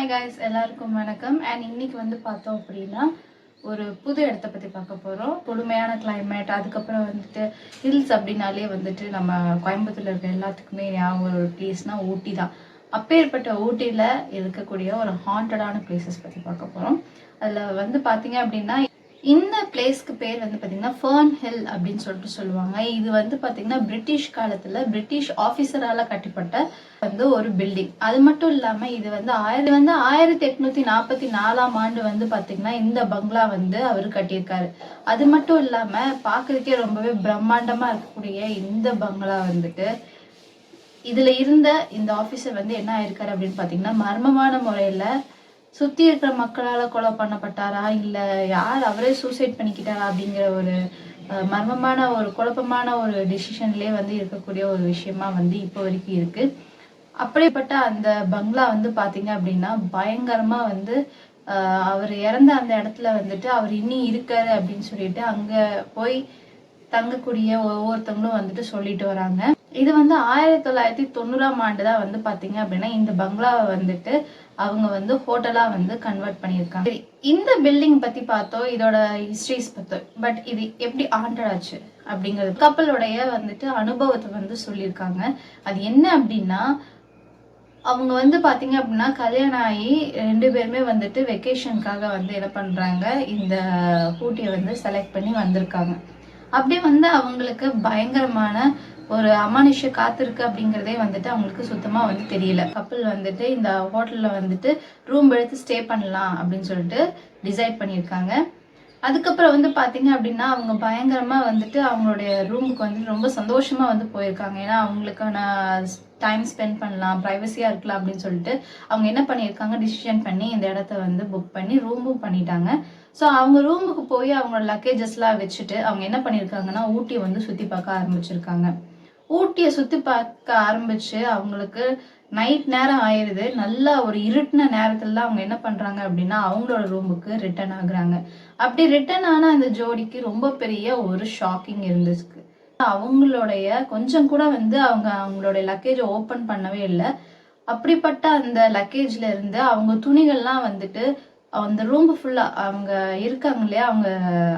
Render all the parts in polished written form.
Hi guys, எல்லாருக்கும் வணக்கம். And இன்னைக்கு வந்து பார்த்தோம் அப்படின்னா ஒரு புது இடத்த பற்றி பார்க்க போகிறோம். பொறுமையான கிளைமேட், அதுக்கப்புறம் வந்துட்டு ஹில்ஸ் அப்படின்னாலே வந்துட்டு நம்ம கோயம்புத்தூர்ல இருக்க எல்லாத்துக்குமே ஞாபகம் ஒரு பிளேஸ்னால் ஊட்டி தான். அப்பேற்பட்ட ஊட்டியில் இருக்கக்கூடிய ஒரு ஹாண்டடான பிளேசஸ் பற்றி பார்க்க போகிறோம். அதில் வந்து பார்த்தீங்க அப்படின்னா இந்த பிளேஸ்க்கு பேர் வந்து பார்த்தீங்கன்னா ஃபர்ன் ஹில் அப்படின்னு சொல்லிட்டு சொல்லுவாங்க. இது வந்து பார்த்தீங்கன்னா பிரிட்டிஷ் காலத்தில் பிரிட்டிஷ் ஆஃபீஸரால் கட்டப்பட்ட வந்து ஒரு பில்டிங். அது மட்டும் இல்லாமல் இது வந்து 1844 ஆண்டு வந்து பார்த்தீங்கன்னா இந்த பங்களா வந்து அவர் கட்டியிருக்காரு. அது மட்டும் இல்லாமல் பார்க்கறதுக்கே ரொம்பவே பிரம்மாண்டமாக இருக்கக்கூடிய இந்த பங்களா வந்துட்டு இதில் இருந்த இந்த ஆஃபீஸர் வந்து என்ன ஆயிருக்காரு அப்படின்னு பார்த்தீங்கன்னா மர்மமான முறையில் சுற்றி இருக்கிற மக்களால் கொலை பண்ணப்பட்டாரா இல்லை யார் அவரே சூசைட் பண்ணிக்கிட்டாரா அப்படிங்கிற ஒரு மர்மமான ஒரு குழப்பமான ஒரு டிசிஷன்லேயே வந்து இருக்கக்கூடிய ஒரு விஷயமா வந்து இப்போ வரைக்கும் இருக்குது. அப்படிப்பட்ட அந்த பங்களா வந்து பார்த்தீங்க அப்படின்னா பயங்கரமாக வந்து அவர் இறந்த அந்த இடத்துல வந்துட்டு அவர் இன்னும் இருக்காரு அப்படின்னு சொல்லிட்டு அங்கே போய் தங்கக்கூடிய ஒவ்வொருத்தவங்களும் வந்துட்டு சொல்லிட்டு வராங்க. இது வந்து 1990 ஆண்டு தான் வந்து பார்த்தீங்க அப்படின்னா இந்த பங்களாவை வந்துட்டு அவங்க வந்து ஹோட்டலா வந்து கன்வெர்ட் பண்ணியிருக்காங்க. இந்த பில்டிங் பத்தி பார்த்தோம், இதோட ஹிஸ்டரிஸ் பார்த்தோம். பட் இது எப்படி ஹாண்டட் ஆச்சு அப்படிங்கிறது கப்பலுடைய வந்துட்டு அனுபவத்தை வந்து சொல்லியிருக்காங்க. அது என்ன அப்படின்னா அவங்க வந்து பார்த்தீங்க அப்படின்னா கல்யாணம் ஆகி 2 பேருமே வந்துட்டு வெக்கேஷனுக்காக வந்து என்ன பண்ணுறாங்க, இந்த ஊட்டியை வந்து செலக்ட் பண்ணி வந்திருக்காங்க. அப்படி வந்து அவங்களுக்கு பயங்கரமான ஒரு அமானுஷ்ய காத்திருக்கு அப்படிங்கிறதே வந்துட்டு அவங்களுக்கு சுத்தமாக வந்து தெரியல. கப்பல் வந்துட்டு இந்த ஹோட்டலில் வந்துட்டு ரூம் எடுத்து ஸ்டே பண்ணலாம் அப்படின்னு சொல்லிட்டு டிசைட் பண்ணியிருக்காங்க. அதுக்கப்புறம் வந்து பார்த்தீங்க அப்படின்னா அவங்க பயங்கரமாக வந்துட்டு அவங்களுடைய ரூமுக்கு வந்து ரொம்ப சந்தோஷமாக வந்து போயிருக்காங்க. ஏன்னா அவங்களுக்கான டைம் ஸ்பெண்ட் பண்ணலாம், ப்ரைவசியாக இருக்கலாம் அப்படின்னு சொல்லிட்டு அவங்க என்ன பண்ணியிருக்காங்க, டிசிஷன் பண்ணி இந்த இடத்த வந்து புக் பண்ணி ரூமும் பண்ணிட்டாங்க. ஸோ அவங்க ரூமுக்கு போய் அவங்களோட லக்கேஜஸ்லாம் வச்சுட்டு அவங்க என்ன பண்ணியிருக்காங்கன்னா ஊட்டியை வந்து சுற்றி பார்க்க ஆரம்பிச்சிருக்காங்க. ஊட்டியை சுற்றி பார்க்க ஆரம்பிச்சு அவங்களுக்கு நைட் நேரம் ஆயிடுது. நல்லா ஒரு இருட்டின நேரத்துல அவங்க என்ன பண்றாங்க அப்படின்னா அவங்களோட ரூமுக்கு ரிட்டர்ன் ஆகுறாங்க. அப்படி ரிட்டர்ன் ஆன அந்த ஜோடிக்கு ரொம்ப பெரிய ஒரு ஷாக்கிங் இருந்துச்சு. அவங்களுடைய கொஞ்சம் கூட வந்து அவங்களுடைய லக்கேஜை ஓப்பன் பண்ணவே இல்லை. அப்படிப்பட்ட அந்த லக்கேஜ்ல இருந்து அவங்க துணிகள்லாம் வந்துட்டு அந்த ரூம் ஃபுல்லா அவங்க இருக்காங்க இல்லையா,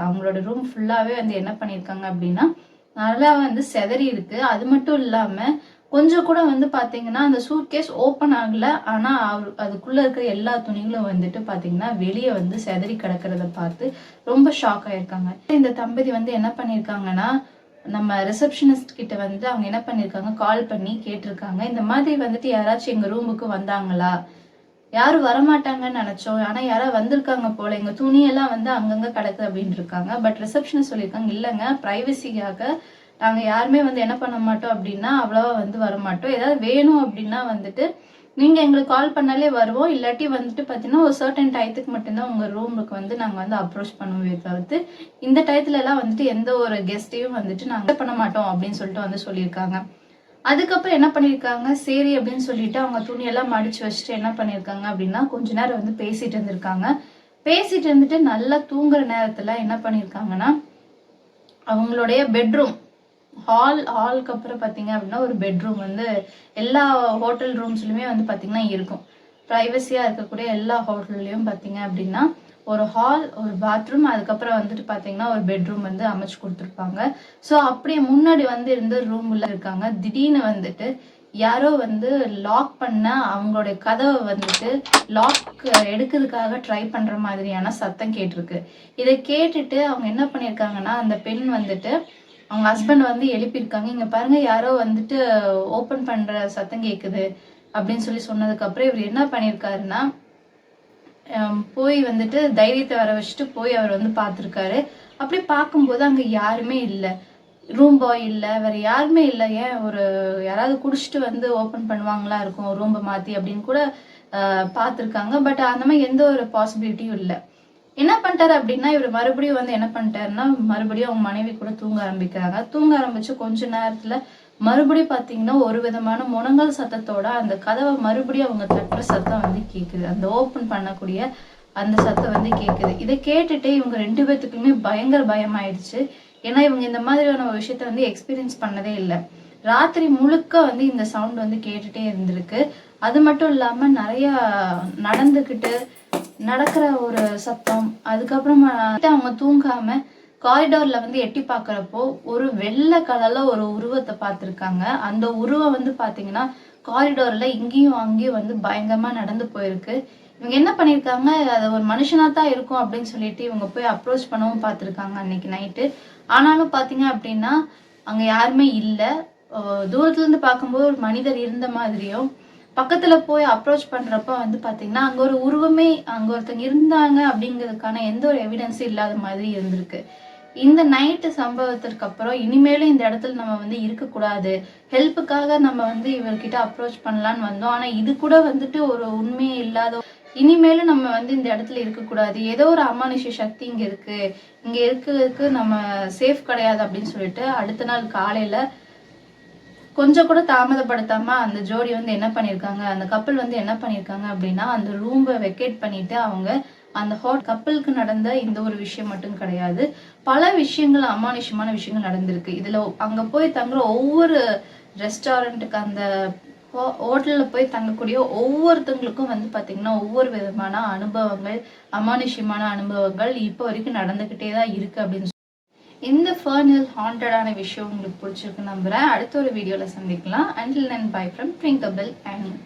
அவங்களோட ரூம் ஃபுல்லாவே வந்து என்ன பண்ணியிருக்காங்க அப்படின்னா நல்லா வந்து செதறி இருக்கு. அது மட்டும் இல்லாம கொஞ்சம் கூட வந்து பாத்தீங்கன்னா அந்த சூட்கேஸ் ஓப்பன் ஆகல. ஆனா அதுக்குள்ள இருக்கிற எல்லா துணிகளும் வந்துட்டு பாத்தீங்கன்னா வெளியே வந்து செதறி கிடக்கிறத பார்த்து ரொம்ப ஷாக் ஆயிருக்காங்க. இந்த தம்பதி வந்து என்ன பண்ணிருக்காங்கன்னா நம்ம ரிசப்ஷனிஸ்ட் கிட்ட வந்து அவங்க என்ன பண்ணிருக்காங்க, கால் பண்ணி கேட்டிருக்காங்க, இந்த மாதிரி வந்துட்டு யாராச்சும் எங்க ரூமுக்கு வந்தாங்களா, யாரும் வரமாட்டாங்கன்னு நினைச்சோம், ஆனா யாராவது வந்திருக்காங்க போல, எங்க துணியெல்லாம் வந்து அங்கங்க கிடக்கு அப்படின்னு இருக்காங்க. பட் ரிசப்ஷனிஸ்ட் சொல்லியிருக்காங்க, இல்லைங்க பிரைவசிக்காக நாங்க யாருமே வந்து என்ன பண்ண மாட்டோம் அப்படின்னா அவ்வளவா வந்து வரமாட்டோம், ஏதாவது வேணும் அப்படின்னா வந்துட்டு நீங்க எங்களுக்கு கால் பண்ணாலே வருவோம், இல்லாட்டி வந்துட்டு பாத்தீங்கன்னா ஒரு சர்டன் டயத்துக்கு மட்டும்தான் உங்க ரூமுக்கு வந்து நாங்க வந்து அப்ரோச் பண்ணுவோமே தவிர்த்து இந்த டயத்துல எல்லாம் வந்துட்டு எந்த ஒரு கெஸ்டையும் வந்துட்டு நாங்க பண்ண மாட்டோம் அப்படின்னு சொல்லிட்டு வந்து சொல்லியிருக்காங்க. அதுக்கப்புறம் என்ன பண்ணியிருக்காங்க, சரி அப்படின்னு சொல்லிட்டு அவங்க துணியெல்லாம் மடிச்சு வச்சுட்டு என்ன பண்ணியிருக்காங்க அப்படின்னா கொஞ்ச நேரம் வந்து பேசிட்டு இருந்திருக்காங்க. பேசிட்டு இருந்துட்டு நல்லா தூங்குற நேரத்துல என்ன பண்ணியிருக்காங்கன்னா அவங்களுடைய பெட்ரூம் ஹாலுக்கு அப்புறம் பார்த்தீங்க அப்படின்னா ஒரு பெட்ரூம் வந்து எல்லா ஹோட்டல் ரூம்ஸ்லையுமே வந்து பார்த்தீங்கன்னா இருக்கும். ப்ரைவசியாக இருக்கக்கூடிய எல்லா ஹோட்டல்லையும் பார்த்தீங்க அப்படின்னா ஒரு ஹால், ஒரு பாத்ரூம், அதுக்கப்புறம் வந்துட்டு பார்த்தீங்கன்னா ஒரு பெட்ரூம் வந்து அமைச்சு கொடுத்துருப்பாங்க. ஸோ அப்படியே முன்னாடி வந்து இருந்த ரூம்ல இருக்காங்க. திடீர்னு வந்துட்டு யாரோ வந்து லாக் பண்ண அவங்களுடைய கதவை வந்துட்டு லாக் எடுக்கிறதுக்காக ட்ரை பண்ற மாதிரியான சத்தம் கேட்டிருக்கு. இதை கேட்டுட்டு அவங்க என்ன பண்ணியிருக்காங்கன்னா அந்த பெண் வந்துட்டு அவங்க ஹஸ்பண்ட் வந்து எழுப்பியிருக்காங்க, இங்க பாருங்க யாரோ வந்துட்டு ஓப்பன் பண்ற சத்தம் கேட்குது அப்படின்னு சொல்லி சொன்னதுக்கு அப்புறம் இவர் என்ன பண்ணியிருக்காருன்னா போய் வந்துட்டு தைரியத்தை வர வச்சுட்டு போய் அவர் வந்து பார்த்துருக்காரு. அப்படி பார்க்கும்போது அங்க யாருமே இல்லை, ரூம் பாய் இல்லை, வேற யாருமே இல்லை. ஏன் யாராவது குடிச்சிட்டு வந்து ஓப்பன் பண்ணுவாங்களா இருக்கும் ரூம்பை மாத்தி அப்படின்னு கூட பார்த்துருக்காங்க. பட் அந்த மாதிரி எந்த ஒரு பாசிபிலிட்டியும் இல்லை. என்ன பண்ணிட்டாரு அப்படின்னா இவர் மறுபடியும் வந்து என்ன பண்ணிட்டாருன்னா மறுபடியும் அவங்க மனைவி கூட தூங்க ஆரம்பிக்கிறாங்க. தூங்க ஆரம்பிச்சு கொஞ்ச நேரத்துல மறுபடியும் பாத்தீங்கன்னா ஒரு விதமான முனங்கல் சத்தத்தோட அந்த கதவை மறுபடியும் அவங்க தட்டுற சத்தம் வந்து கேக்குது. அந்த ஓப்பன் பண்ணக்கூடிய அந்த சத்தம் வந்து கேக்குது. இதை கேட்டுட்டு இவங்க 2 பேத்துக்குமே பயங்கர பயம் ஆயிடுச்சு. ஏன்னா இவங்க இந்த மாதிரியான ஒரு விஷயத்த வந்து எக்ஸ்பீரியன்ஸ் பண்ணதே இல்லை. ராத்திரி முழுக்க வந்து இந்த சவுண்ட் வந்து கேட்டுட்டே இருந்திருக்கு. அது மட்டும் இல்லாம நிறைய நடக்கிற ஒரு சத்தம். அதுக்கப்புறமா அவங்க தூங்காம காரிடார்ல வந்து எட்டி பாக்குறப்போ ஒரு வெள்ளை கலர்ல ஒரு உருவத்தை பார்த்திருக்காங்க. அந்த உருவம் வந்து பாத்தீங்கன்னா காரிடார்ல இங்கேயும் அங்கேயும் வந்து பயங்கரமா நடந்து போயிருக்கு. இவங்க என்ன பண்ணிருக்காங்க, அது ஒரு மனுஷனா தான் இருக்கும் அப்படின்னு சொல்லிட்டு இவங்க போய் அப்ரோச் பண்ணவும் பார்த்திருக்காங்க அன்னைக்கு நைட்டு. ஆனாலும் பாத்தீங்க அப்படின்னா அங்க யாருமே இல்ல. தூரத்துல இருந்து பார்க்கும்போது ஒரு மனிதர் இருந்த மாதிரியும், பக்கத்துல போய் அப்ரோச் பண்றப்ப வந்து பாத்தீங்கன்னா அங்க ஒரு உருவமே, அங்க ஒருத்தங்க இருந்தாங்க அப்படிங்கிறதுக்கான எந்த ஒரு எவிடன்ஸும் இல்லாத மாதிரி இருந்திருக்கு. இந்த நைட்டு சம்பவத்திற்கு அப்புறம் இனிமேலும் இந்த இடத்துல நம்ம வந்து இருக்கக்கூடாது, ஹெல்ப்புக்காக நம்ம வந்து இவர்கிட்ட அப்ரோச் பண்ணலான்னு வந்தோம். ஆனா இது கூட வந்துட்டு ஒரு உண்மையே இல்லாத, இனிமேலும் நம்ம வந்து இந்த இடத்துல இருக்கக்கூடாது, ஏதோ ஒரு அமானுஷ்ய சக்தி இங்க இருக்கு, இங்க இருக்கிறதுக்கு நம்ம சேஃப் கிடையாது அப்படின்னு சொல்லிட்டு அடுத்த நாள் காலையில கொஞ்சம் கூட தாமதப்படுத்தாம அந்த ஜோடி வந்து என்ன பண்ணிருக்காங்க, அந்த கப்பல் வந்து என்ன பண்ணிருக்காங்க அப்படின்னா அந்த ரூமை வெக்கேட் பண்ணிட்டு அவங்க அந்த கப்பலுக்கு நடந்த இந்த ஒரு விஷயம் மட்டும் கிடையாது, பல விஷயங்கள், அமானுஷ்யமான விஷயங்கள் நடந்திருக்கு. இதுல அங்க போய் தங்குற ஒவ்வொரு ரெஸ்டாரண்ட்டுக்கு, அந்த ஹோட்டல்ல போய் தங்கக்கூடிய ஒவ்வொருத்தவங்களுக்கும் வந்து பாத்தீங்கன்னா ஒவ்வொரு விதமான அனுபவங்கள், அமானுஷ்யமான அனுபவங்கள் இப்போ வரைக்கும் நடந்துகிட்டே தான் இருக்கு அப்படின்னு. இந்த ஃபர்னில் ஹாண்டடான விஷயம் உங்களுக்கு பிடிச்சிருக்கு நம்புறேன். அடுத்த ஒரு வீடியோல சந்திக்கலாம். Until then, bye from Drinkable Annie.